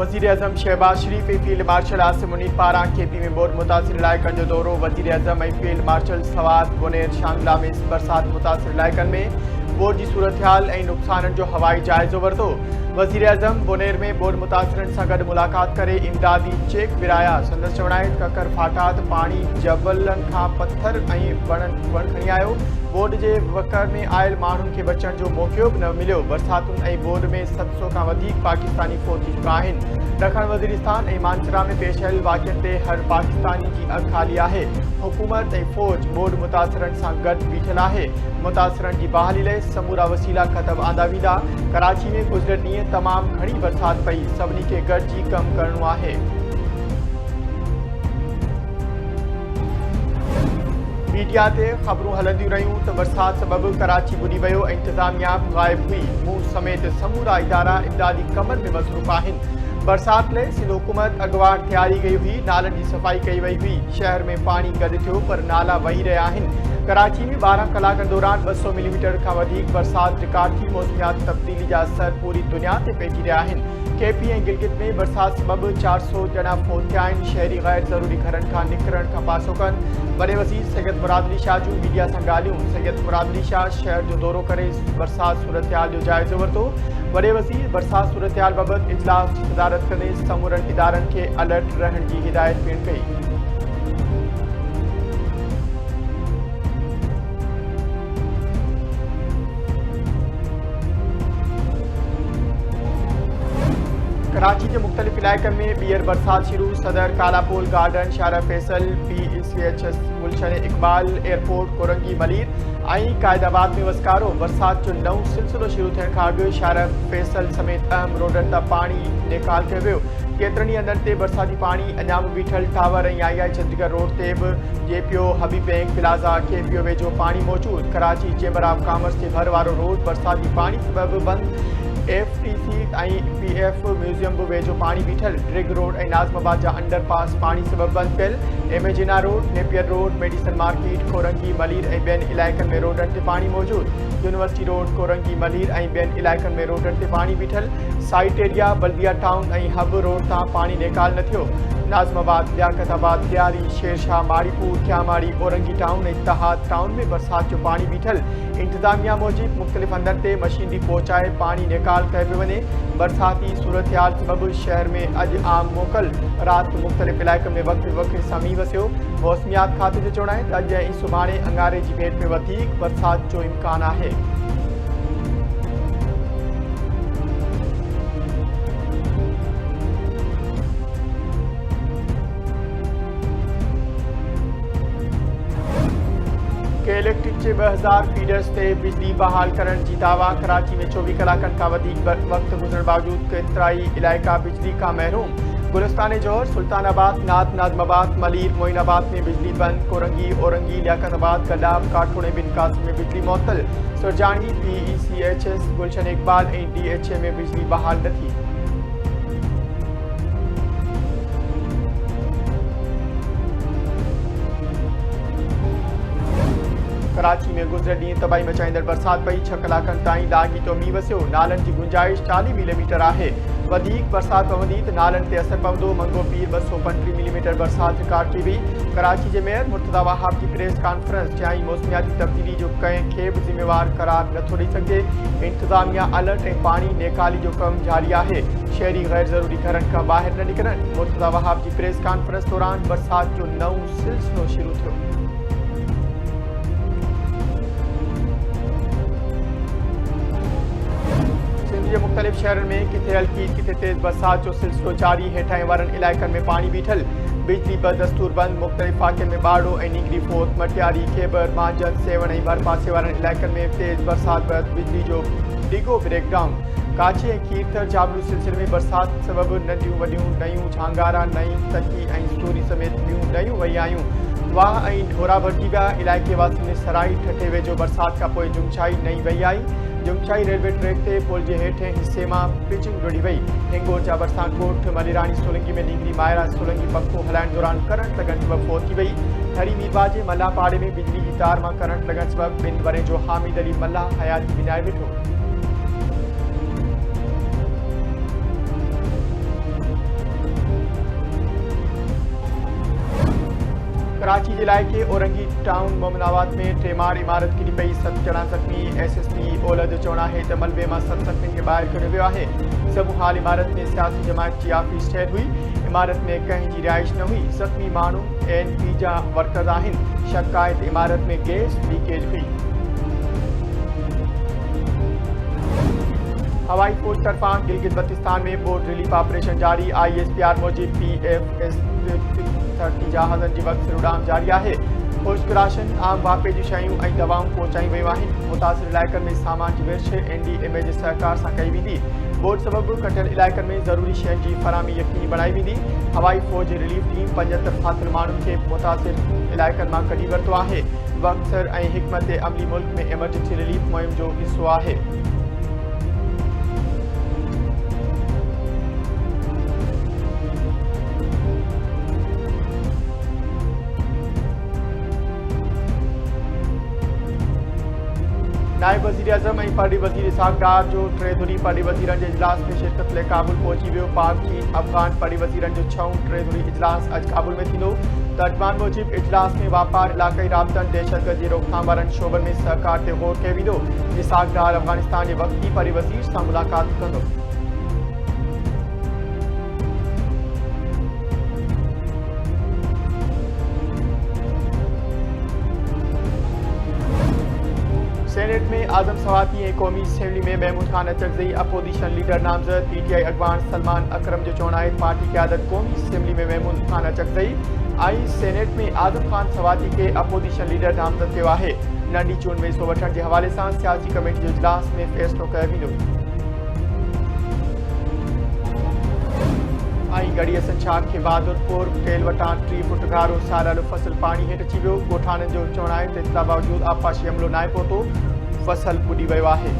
वज़ीर आज़म शहबाज शरीफ ऐं field marshal Asim Munir पारां केपी में बोर्ड मुतासिर इलाइक़नि जो दौरो। वज़ीर आज़म ऐं फील्ड मार्शल सवात बुनेर शांगला में बरसात मुतासिर इलाइक़नि में बोर्ड की सूरत-हाल ऐं नुक़साननि जो हवाई जाइज़ो वरितो। वज़ीर आज़म बुनेर में बोर्ड मुतासिरनि सां गॾु मुलाक़ात करे इमदादी चेक विराया। संदसि चवण आहे ककर फाटात पाणी जबलनि खां पत्थर ऐं वण खणी आयो। बोर्ड के वकर में आयल माण्हुनि खे बचण जो मौक़ो भी न मिलियो। बरसातुनि ऐं बोर्ड में 700 खां वधीक पाकिस्तानी फौत थी चुका आहिनि। ॾखण वज़ीरिस्तान ऐं मानसरा में पेश आयल वाक़िअनि ते हर पाकिस्तानी की अखि खाली आहे। हुकूमत ऐं फ़ौज बोर्ड मुतासिरनि सां गॾु बीठल आहे। मुतासिरनि की बहाली लाइ समूरा वसीला ख़तम आंदा वेंदा। कराची में गुज़िरियल ॾींहं तमामु घणी बरसात पई। सभिनी खे गॾिजी कमु करणो आहे। मीडिया ते ख़बरूं हलंदियूं रहियूं त बरसात सबबि कराची बुॾी वियो ऐं इंतिज़ामिया ग़ाइब हुई। मूं समेत समूरा इदारा इमदादी कमनि में मसरूफ़ आहिनि। बरसात लाइ सिंध हुकूमत अॻुवाट तैयारी कई हुई। नालनि की सफ़ाई कई वई हुई। शहर में पानी गॾु थियो पर नाला वही रहिया आहिनि। कराची में 12 कलाकनि दौरान 200 मिलीमीटर खां वधीक बरसात रिकॉर्ड थी। मौसमियात तब्दीली जा असर पूरी दुनिया ते पइजी रहिया आहिनि। केपी ऐं गिलगित में बरसात सबबि 400 ॼणा फौत थिया आहिनि। शहरी गैर ज़रूरी घरनि खां निकिरण खां पासो कनि। वॾे वज़ीर सैयद मुराद अली शाह जूं मीडिया सां ॻाल्हियूं। सैयद मुराद अली शाह शहर जो दौरो करे बरसात सूरत-हाल जो जाइज़ो वरितो। वॾे वज़ीर बरसात सूरत-हाल बाबति इजलास जी सदारत कंदे समूरनि इदारनि खे अलर्ट रहण की हिदायत पिणु कई। कराची के मुख्तलिफ इलाइक़नि में ॿीहर बरसात शुरू। सदर कालापोल गार्डन शारा फैसल PCHS गुलशन इकबाल एयरपोर्ट कोरंगी मलीर ऐं कायदाबाद में वसकारो। बरसात जो नओं सिलसिलो शुरू थियण खां अॻु शारा फैसल समेत अहम रोडनि तां पाणी निकाल कयो वियो। केतिरनि ई हंधनि ते बरसाती पाणी अञा बि बीठल। टावर ऐं II चंडीगढ़ रोड ते बि JPO हबीब बैंक प्लाज़ा KPO वेझो पाणी मौजूद। कराची चेंबर ऑफ कॉमर्स जे भर वारो रोड बरसाती पाणी सबबि बंदि। FTC ऐं PF म्यूज़ियम बि वेझो पाणी बीठल। ड्रिग रोड ऐं नाज़माबाद जा अंडरपास पाणी सबबि बंदि पियल। एमेजिना रोड नेपियर रोड मेडिसन मार्केट कोरंगी मलीर ऐं ॿियनि इलाइक़नि में रोडनि ते पाणी मौजूद। यूनिवर्सिटी रोड कोरंगी मलीर ऐं ॿियनि इलाइक़नि में रोडनि ते पाणी बीठल। साइट एरिया बल्दिया टाउन ऐं हब रोड तां पाणी निकाल न थियो। नाज़माबाद लियाकताबाद दियारी शेरशाह माड़ीपुर क्यामाड़ी औरंगी टाउन ऐं इत्तेहाद टाउन में बरसात जो पाणी बीठल। इंतज़ामिया मूजिब मुख़्तलिफ़ हंधनि ते मशीनरी पहुचाए पाणी निकाल कयो पियो वञे। बरसाती सूरत-हाल सबबि शहर में अॼु आम मोकल। राति मुख़्तलिफ़ इलाइक़नि में वक़्त वक़्त सां मींहुं वसियो। मौसमियात खाते जो चवणु आहे त अॼु ऐं सुभाणे अंगारे जी भेट में वधीक बरसात जो इम्कान आहे। के इलेक्ट्रिक के 2000 फीडर्स से बिजली बहाल करण की दावा। कराची में 24 कलाकनि खां वधीक वक्त गुजरण बावजूद केतिराई इलाइक़ा बिजली का महरूम। गुलिस्तान जौहर सुल्तानाबाद नात नाज़माबाद मलीर मोइनाबाद में बिजली बंद। कोरंगी औरंगी लियाकताबाद गडाब काठोड़ बिन कासिम में बिजली मुअत्तल। सुरजानी PCHS गुलशन इकबाल ऐं DHA में बिजली बहाल न थी। कराची में गुज़िरियल ॾींहुं तबाही मचाईंदड़ बरसात पई। 6 कलाकनि ताईं लाॻीतो मींहुं वसियो। नालनि की गुंजाइश 40 मिलीमीटर आहे। वधीक बरसात पवंदी त नालनि ते असर पवंदो। मंगो पीर 235 मिलीमीटर बरसात रिकॉर्ड की हुई। कराची के मेयर मुर्तज़ा वहाब की प्रेस कॉन्फ्रेंस चयाईं मौसमियाती तब्दीली जो कंहिंखे बि ज़िम्मेवार करार नथो ॾेई सघिजे। इंतज़ामिया अलर्ट ऐं पाणी निकाली जो कमु जारी आहे। शहरी गैर ज़रूरी घरनि खां ॿाहिरि न निकिरनि। मुर्तज़ा वहाब की प्रेस कॉन्फ्रेंस दौरान बरसात जो नओं सिलसिलो शुरू थियो। मुख्तलिफ शहरों में किथे हल्की किथे तेज बरसात जो सिलसिलो जारी। हेठां वारनि इलाइक़नि में पानी बीठल। बिजली बदस्तूर बंद। मुख्तलिफ इलाइक़नि में बाड़ो ऐं निगरी फोत मटियारी खेबर मांजन सेवन ऐं भर पासे वारनि इलाइक़नि में तेज बरसात बैदि बिजली जो डिगो ब्रेकडाउन। काची ऐं खीरथर जाबलू सिलसिले में बरसात सबबि नंढियूं वॾियूं नयूं झांगारा नई तकी ऐं स्टोरी समेत ॿियूं नयूं वही आयूं। वाह ऐं ढोरा भरिजी विया। इलाइक़े वासियुनि में सराई ठठे वेझो बरसात खां पोइ जुमछाई नई वही आई। जुमछाई रेलवे ट्रैक ते पुल जे हेठें हिस्से मां पिचिंग रुड़ी वई। हिंगोर जा बरसात ॻोठ मलिराणी सोलंगी में निगरी मायरा सोलंगी पंखो हलाइण दौरान करंट लॻण सबबि फौत थी वई। हरी मीरवा जे मल्ला पाड़े में बिजली जी तार मां करंट लॻण सबबि 2 वरे जो हामिद अली मल्ला हयाती विञाए वेठो। कराची जिले के औरंगी टाउन मोमिनाबाद में टेमार इमारत किरी पई 7 ॼणा ज़ख़्मी। एसएसपी ओलद चवणु आहे त मलबे मां 7 ज़ख़्मियुनि खे ॿाहिरि कढियो वियो आहे। सभु हाल इमारत में सियासी जमायत जी ऑफिस ठहियल हुई। इमारत में कंहिं जी रिहाइश न हुई। ज़ख़्मी माण्हू एनपी जा वर्कर आहिनि। शक आहे त इमारत में गैस लीकेज हुई। हवाई फौज तरफा गिलगित बल्तिस्तान में बोट रिलीफ ऑपरेशन जारी। ISPR मूजिब PF-30 जहाज़नि जी वक़्त उड़ान जारी आहे। खुश्क राशन, आम वापे जी शयूं ऐं दवाऊं पहुचाई वियूं आहिनि। मुतासिर इलाइक़नि में सामान जी विर्छ NDMA जे सहकार सां कई वेंदी। बोट सबबि कटियल इलाइक़नि में ज़रूरी शयुनि जी फराहमी यकीनी बणाई वेंदी। हवाई फौज जी रिलीफ टीम 75 फाथल माण्हुनि खे मुतासिर इलाइक़नि मां कढी वरितो आहे। वक्सर ऐं हिकमत अमली मुल्क में एमरजेंसी रिलीफ मुहिम जो हिसो आहे। नायब वज़ीर आज़म ऐं परॾी वज़ीर इसहाक़ डार जो टे धुरी परॾी वज़ीरनि जे इजलास में शिरकत लाइ काबुल पहुची वियो। पाक चीन अफ़गान परॾी वज़ीरनि जो 6 टे धुरी इजलास अॼु काबुल में थींदो। तर्जमान मूजिब इजलास में वापार, इलाक़ाई राबतनि, दहशतगर्दी रोकथाम वारनि शोबनि में सहकार ते ग़ौर कयो वेंदो। इसहाक़ डार अफ़गानिस्तान जे वक़्ती परॾी वज़ीर सां मुलाक़ात कंदो। सेनेट में आज़म सवाती ऐं क़ौमी असेंबली में महमूद खान अचकज़ई अपोजिशन लीडर नामज़द। PTI अॻवान सलमान अकरम जो चवणु आहे पार्टी क़यादत क़ौमी असेंबली में महमूद खान अचकज़ई ऐं सेनेट में आज़म खान सवाती खे अपोजिशन लीडर नामज़द कयो आहे। नंढी चूंड में हिसो वठण जे हवाले सां सियासी कमेटी जो इजलास में फ़ैसिलो कयो वेंदो। गढ़ी संछार के बहादुरपुर टेल वटां 3 फुट गारो सारियल फसल पानी हेठि अची वियो। ॻोठाणनि जो चवणु आहे त इतला बावजूद आबपाशी अमलो न आहे पहुतो। फसल ॿुॾी वियो आहे।